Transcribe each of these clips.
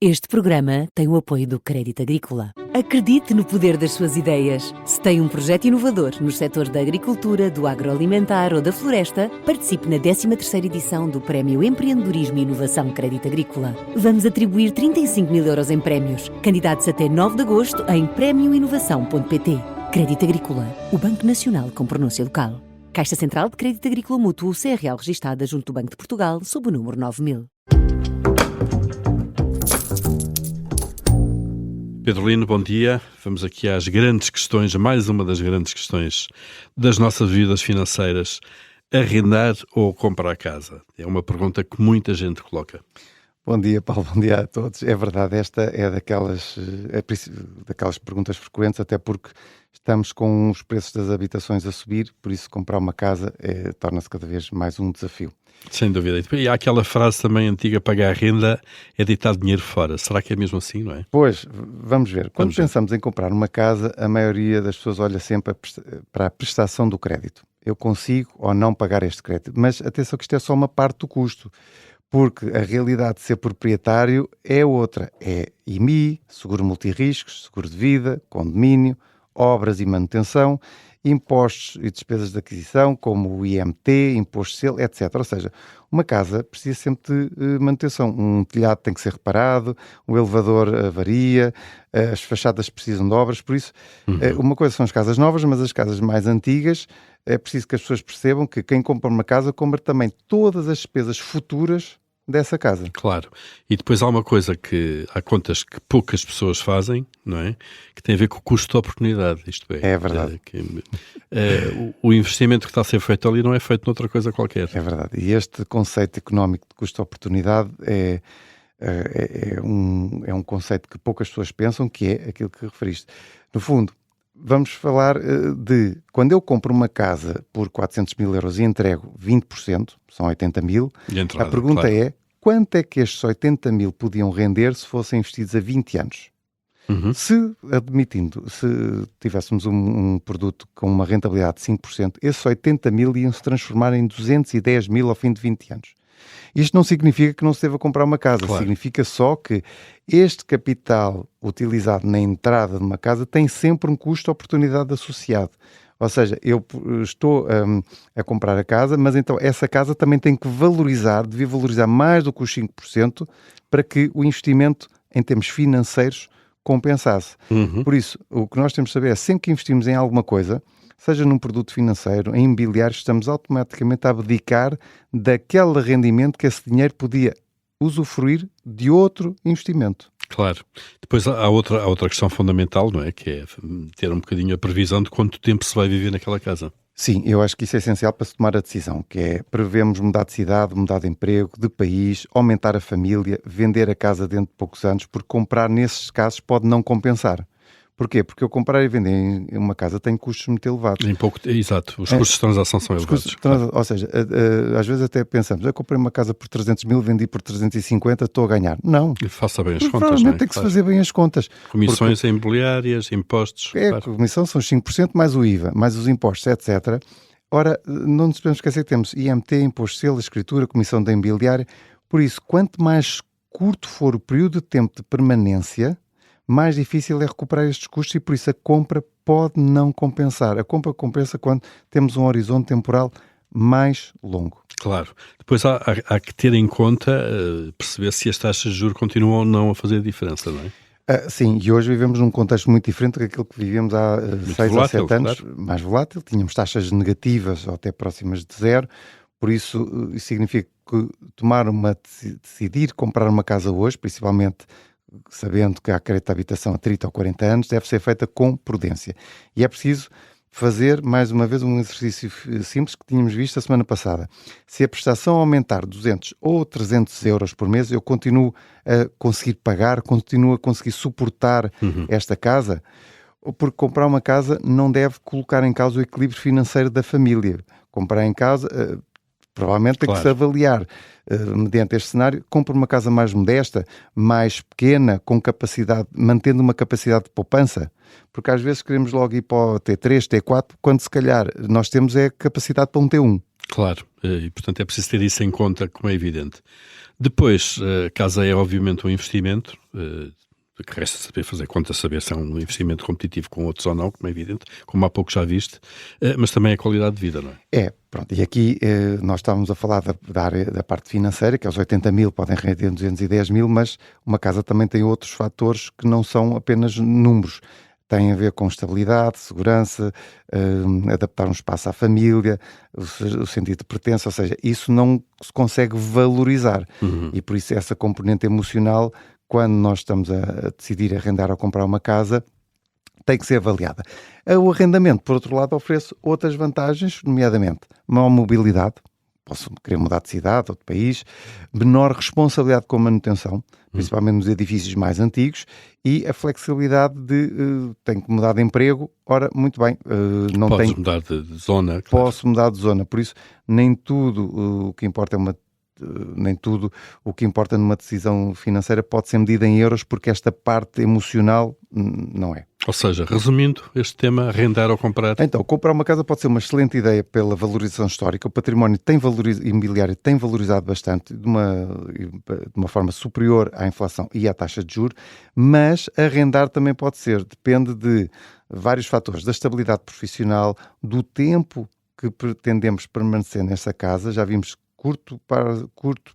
Este programa tem o apoio do Crédito Agrícola. Acredite no poder das suas ideias. Se tem um projeto inovador nos setores da agricultura, do agroalimentar ou da floresta, participe na 13ª edição do Prémio Empreendedorismo e Inovação Crédito Agrícola. Vamos atribuir 35 mil euros em prémios. Candidatos até 9 de agosto em premioinovação.pt. Crédito Agrícola, o Banco Nacional com pronúncia local. Caixa Central de Crédito Agrícola Mútuo, CRL registada junto do Banco de Portugal, sob o número 9000. Pedro Lino, bom dia. Vamos aqui às grandes questões, mais uma das grandes questões das nossas vidas financeiras. Arrendar ou comprar casa? É uma pergunta que muita gente coloca. Bom dia, Paulo, bom dia a todos. É verdade, esta é daquelas perguntas frequentes, até porque estamos com os preços das habitações a subir, por isso comprar uma casa torna-se cada vez mais um desafio. Sem dúvida. E há aquela frase também antiga, pagar a renda é deitar dinheiro fora. Será que é mesmo assim, não é? Pois, vamos ver. Quando pensamos em comprar uma casa, a maioria das pessoas olha sempre para a prestação do crédito. Eu consigo ou não pagar este crédito. Mas atenção que isto é só uma parte do custo, porque a realidade de ser proprietário é outra. É IMI, seguro multirriscos, seguro de vida, condomínio, obras e manutenção, impostos e despesas de aquisição, como o IMT, imposto de selo, etc. Ou seja, uma casa precisa sempre de manutenção. Um telhado tem que ser reparado, um elevador avaria, as fachadas precisam de obras, por isso, uma coisa são as casas novas, mas as casas mais antigas, é preciso que as pessoas percebam que quem compra uma casa compra também todas as despesas futuras dessa casa. Claro. E depois há uma coisa que há contas que poucas pessoas fazem, não é? Que tem a ver com o custo de oportunidade, isto é. É verdade. O investimento que está a ser feito ali não é feito noutra coisa qualquer. É verdade. E este conceito económico de custo de oportunidade é um conceito que poucas pessoas pensam, que é aquilo que referiste. No fundo, vamos falar de quando eu compro uma casa por 400 mil euros e entrego 20%, são 80 mil, a pergunta claro, é quanto é que estes 80 mil podiam render se fossem investidos a 20 anos? Se tivéssemos um produto com uma rentabilidade de 5%, esses 80 mil iam se transformar em 210 mil ao fim de 20 anos. Isto não significa que não se deva comprar uma casa, claro. Significa só que este capital utilizado na entrada de uma casa tem sempre um custo de oportunidade associado. Ou seja, eu estou a comprar a casa, mas então essa casa também tem que devia valorizar mais do que os 5% para que o investimento em termos financeiros compensasse. Por isso, o que nós temos de saber é sempre que investimos em alguma coisa, seja num produto financeiro, em imobiliário, estamos automaticamente a abdicar daquele rendimento que esse dinheiro podia usufruir de outro investimento. Claro. Depois há outra questão fundamental, não é? Que é ter um bocadinho a previsão de quanto tempo se vai viver naquela casa. Sim, eu acho que isso é essencial para se tomar a decisão, que é prevemos mudar de cidade, mudar de emprego, de país, aumentar a família, vender a casa dentro de poucos anos, porque comprar nesses casos pode não compensar. Porquê? Porque eu comprar e vender em uma casa tem custos muito elevados. Exato, os custos de transação são elevados. Ou seja, às vezes até pensamos, eu comprei uma casa por 300 mil, vendi por 350, estou a ganhar. Não. E faça bem as contas, provavelmente não é? Tem que se fazer bem as contas. Comissões imobiliárias, impostos. A comissão são os 5%, mais o IVA, mais os impostos, etc. Ora, não nos podemos esquecer que temos IMT, imposto de selo, escritura, comissão da imobiliária. Por isso, quanto mais curto for o período de tempo de permanência, mais difícil é recuperar estes custos e por isso a compra pode não compensar. A compra compensa quando temos um horizonte temporal mais longo. Claro. Depois há que ter em conta, perceber se as taxas de juros continuam ou não a fazer a diferença, não é? Sim, e hoje vivemos num contexto muito diferente daquilo que vivíamos há 6 ou 7 anos. Claro. Mais volátil, tínhamos taxas negativas ou até próximas de zero, por isso significa que decidir comprar uma casa hoje, principalmente sabendo que há crédito de habitação a 30 ou 40 anos, deve ser feita com prudência. E é preciso fazer, mais uma vez, um exercício simples que tínhamos visto a semana passada. Se a prestação aumentar 200 ou 300 euros por mês, eu continuo a conseguir pagar, continuo a conseguir suportar esta casa, porque comprar uma casa não deve colocar em causa o equilíbrio financeiro da família. Comprar em casa... provavelmente tem que se avaliar, mediante este cenário, compra uma casa mais modesta, mais pequena, com capacidade, mantendo uma capacidade de poupança, porque às vezes queremos logo ir para o T3, T4, quando se calhar nós temos capacidade para um T1. Claro, e portanto é preciso ter isso em conta, como é evidente. Depois, a casa é obviamente um investimento, que resta saber fazer conta, saber se é um investimento competitivo com outros ou não, como é evidente, como há pouco já viste, mas também a qualidade de vida, não é? Pronto, e aqui nós estávamos a falar da área da parte financeira, que aos 80 mil podem render 210 mil, mas uma casa também tem outros fatores que não são apenas números. Tem a ver com estabilidade, segurança, adaptar um espaço à família, o sentido de pertença, ou seja, isso não se consegue valorizar. E por isso essa componente emocional, quando nós estamos a decidir arrendar ou comprar uma casa, tem que ser avaliada. O arrendamento, por outro lado, oferece outras vantagens, nomeadamente maior mobilidade, posso querer mudar de cidade ou de país, menor responsabilidade com a manutenção, principalmente nos edifícios mais antigos, e a flexibilidade de tenho que mudar de emprego, ora, muito bem, não Podes tenho... mudar de zona, claro. Posso mudar de zona, por isso nem tudo o que importa numa decisão financeira pode ser medida em euros, porque esta parte emocional não é. Ou seja, resumindo este tema, arrendar ou comprar. Então, comprar uma casa pode ser uma excelente ideia pela valorização histórica. O património imobiliário tem valorizado bastante de uma forma superior à inflação e à taxa de juros, mas arrendar também pode ser, depende de vários fatores, da estabilidade profissional, do tempo que pretendemos permanecer nessa casa. Já vimos curto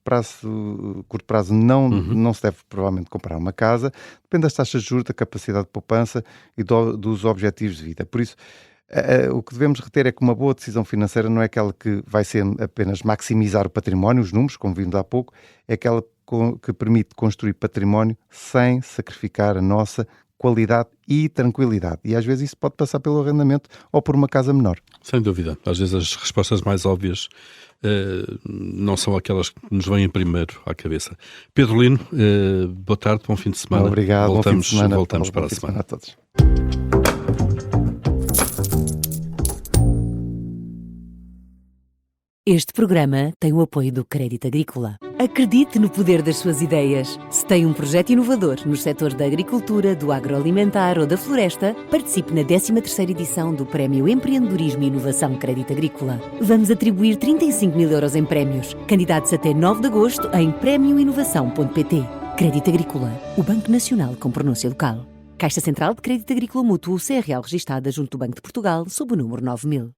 prazo não se deve provavelmente comprar uma casa, depende das taxas de juros, da capacidade de poupança e dos objetivos de vida. Por isso, o que devemos reter é que uma boa decisão financeira não é aquela que vai ser apenas maximizar o património, os números, como vimos há pouco, é aquela que permite construir património sem sacrificar a nossa qualidade e tranquilidade. E às vezes isso pode passar pelo arrendamento ou por uma casa menor. Sem dúvida. Às vezes as respostas mais óbvias não são aquelas que nos vêm primeiro à cabeça. Pedro Lino, boa tarde, bom fim de semana. Obrigado, Voltamos, bom fim de semana. Voltamos para a semana. A todos. Este programa tem o apoio do Crédito Agrícola. Acredite no poder das suas ideias. Se tem um projeto inovador nos setores da agricultura, do agroalimentar ou da floresta, participe na 13ª edição do Prémio Empreendedorismo e Inovação Crédito Agrícola. Vamos atribuir 35 mil euros em prémios. Candidatos até 9 de agosto em premioinovação.pt. Crédito Agrícola, o Banco Nacional com pronúncia local. Caixa Central de Crédito Agrícola Mútuo, CRL registada junto do Banco de Portugal, sob o número 9000.